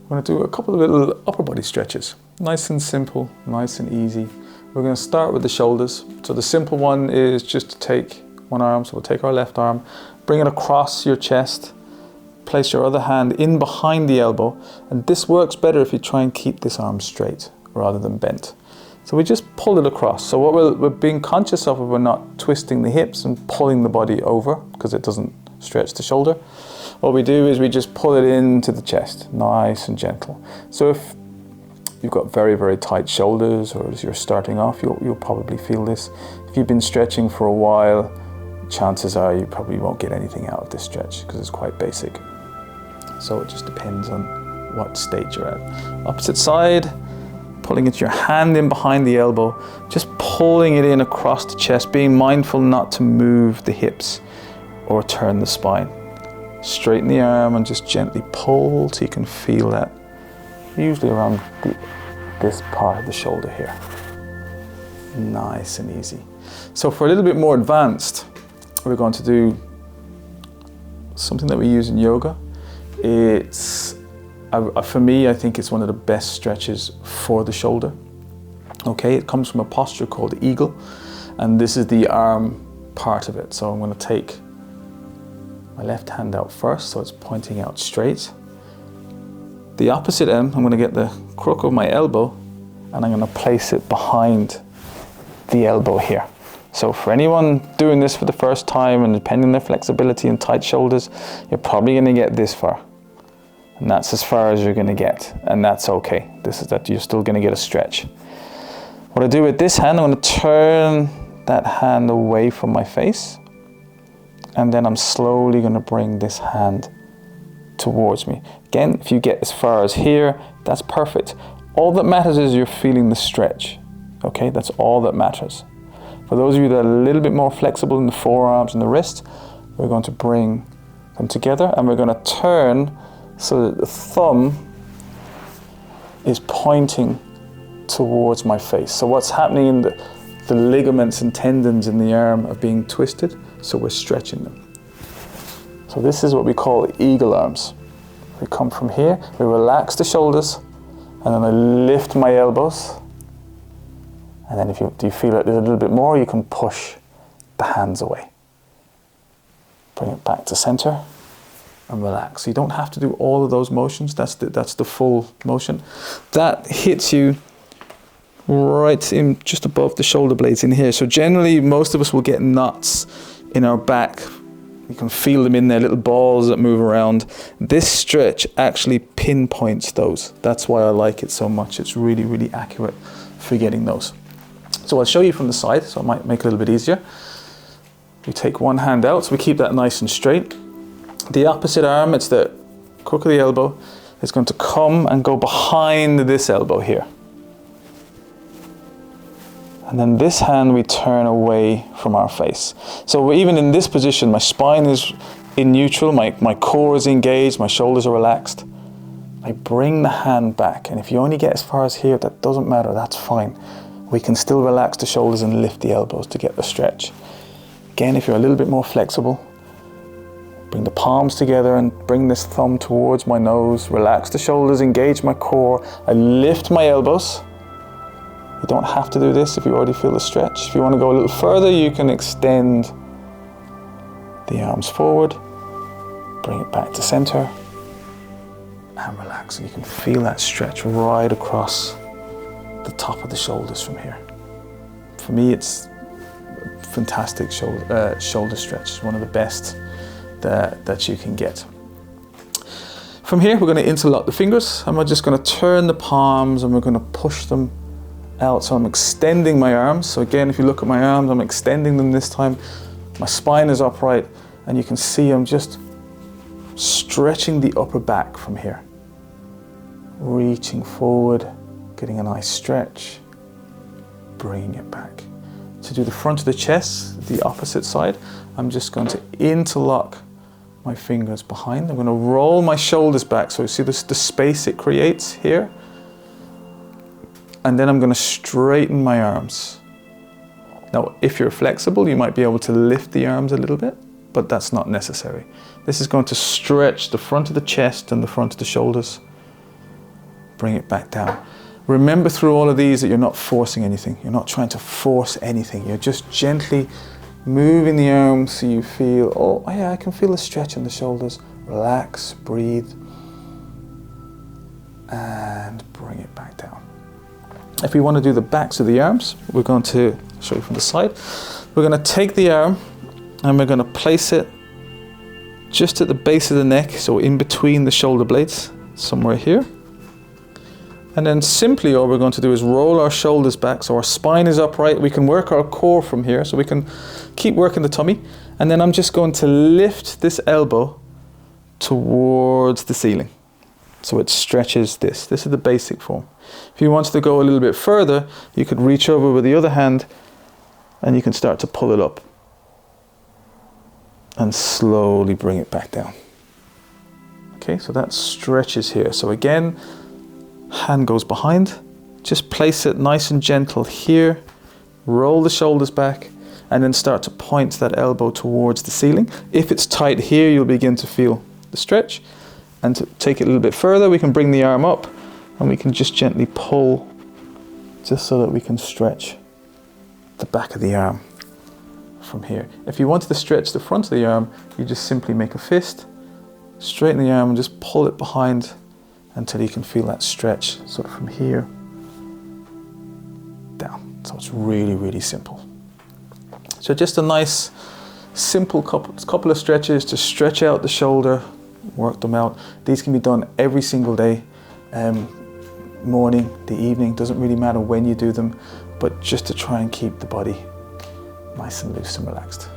We're going to do a couple of little upper body stretches. Nice and simple, nice and easy. We're going to start with the shoulders. So the simple one is just to take one arm, so we'll take our left arm, bring it across your chest, place your other hand in behind the elbow, and this works better if you try and keep this arm straight rather than bent. So we just pull it across. So what we're being conscious of, we're not twisting the hips and pulling the body over because it doesn't stretch the shoulder. What we do is we just pull it into the chest, nice and gentle. So if you've got very, very tight shoulders, or as you're starting off, you'll probably feel this. If you've been stretching for a while, chances are you probably won't get anything out of this stretch because it's quite basic. So it just depends on what stage you're at. Opposite side, pulling your hand in behind the elbow, just pulling it in across the chest, being mindful not to move the hips or turn the spine. Straighten the arm and just gently pull till you can feel that, usually around this part of the shoulder here. Nice and easy. So for a little bit more advanced, we're going to do something that we use in yoga. It's, for me, I think it's one of the best stretches for the shoulder. Okay, it comes from a posture called eagle, and this is the arm part of it. So I'm going to take my left hand out first, so it's pointing out straight. The opposite end, I'm going to get the crook of my elbow and I'm going to place it behind the elbow here. So for anyone doing this for the first time, and depending on their flexibility and tight shoulders, you're probably going to get this far. And that's as far as you're going to get, and that's okay. This is that you're still going to get a stretch. What I do with this hand, I'm going to turn that hand away from my face, and then I'm slowly going to bring this hand towards me. Again, if you get as far as here, that's perfect. All that matters is you're feeling the stretch. Okay, that's all that matters. For those of you that are a little bit more flexible in the forearms and the wrist, we're going to bring them together and we're going to turn so that the thumb is pointing towards my face. So what's happening in the ligaments and tendons in the arm are being twisted, so we're stretching them. So this is what we call eagle arms. We come from here, we relax the shoulders, and then I lift my elbows. And then if you feel it a little bit more, you can push the hands away. Bring it back to center and relax. So you don't have to do all of those motions. That's the full motion. That hits you right in just above the shoulder blades in here. So generally, most of us will get knots in our back. You can feel them in there, little balls that move around. This stretch actually pinpoints those. That's why I like it so much. It's really, really accurate for getting those. So I'll show you from the side, so it might make it a little bit easier. We take one hand out, so we keep that nice and straight. The opposite arm, it's the crook of the elbow, is going to come and go behind this elbow here. And then this hand we turn away from our face. So even in this position, my spine is in neutral, my core is engaged, my shoulders are relaxed. I bring the hand back, and if you only get as far as here, that doesn't matter, that's fine. We can still relax the shoulders and lift the elbows to get the stretch. Again, if you're a little bit more flexible, bring the palms together and bring this thumb towards my nose, relax the shoulders, engage my core. I lift my elbows. You don't have to do this if you already feel the stretch. If you want to go a little further, you can extend the arms forward, bring it back to center, and relax. And you can feel that stretch right across the top of the shoulders from here. For me, it's a fantastic shoulder stretch. It's one of the best that you can get. From here, we're going to interlock the fingers, and we're just going to turn the palms and we're going to push them out. So I'm extending my arms. So again, if you look at my arms, I'm extending them this time. My spine is upright, and you can see I'm just stretching the upper back from here. Reaching forward, getting a nice stretch, bringing it back. To do the front of the chest, the opposite side, I'm just going to interlock my fingers behind. I'm going to roll my shoulders back. So you see the space it creates here? And then I'm going to straighten my arms. Now, if you're flexible, you might be able to lift the arms a little bit, but that's not necessary. This is going to stretch the front of the chest and the front of the shoulders. bring it back down. Remember through all of these that you're not forcing anything. You're not trying to force anything. You're just gently moving the arms so you feel, oh yeah, I can feel a stretch in the shoulders. Relax, breathe, and bring it back down. If we want to do the backs of the arms, we're going to show you from the side. We're going to take the arm and we're going to place it just at the base of the neck, so in between the shoulder blades, somewhere here. And then simply all we're going to do is roll our shoulders back so our spine is upright. We can work our core from here, so we can keep working the tummy. And then I'm just going to lift this elbow towards the ceiling. So it stretches this. This is the basic form. If you wanted to go a little bit further, you could reach over with the other hand and you can start to pull it up. And slowly bring it back down. Okay, so that stretches here. So again, hand goes behind. Just place it nice and gentle here. Roll the shoulders back and then start to point that elbow towards the ceiling. If it's tight here, you'll begin to feel the stretch. And to take it a little bit further, we can bring the arm up and we can just gently pull just so that we can stretch the back of the arm from here. If you wanted to stretch the front of the arm, you just simply make a fist, straighten the arm and just pull it behind until you can feel that stretch sort of from here down. So it's really, really simple. So just a nice, simple couple of stretches to stretch out the shoulder, work them out. These can be done every single day, morning, the evening, doesn't really matter when you do them, but just to try and keep the body nice and loose and relaxed.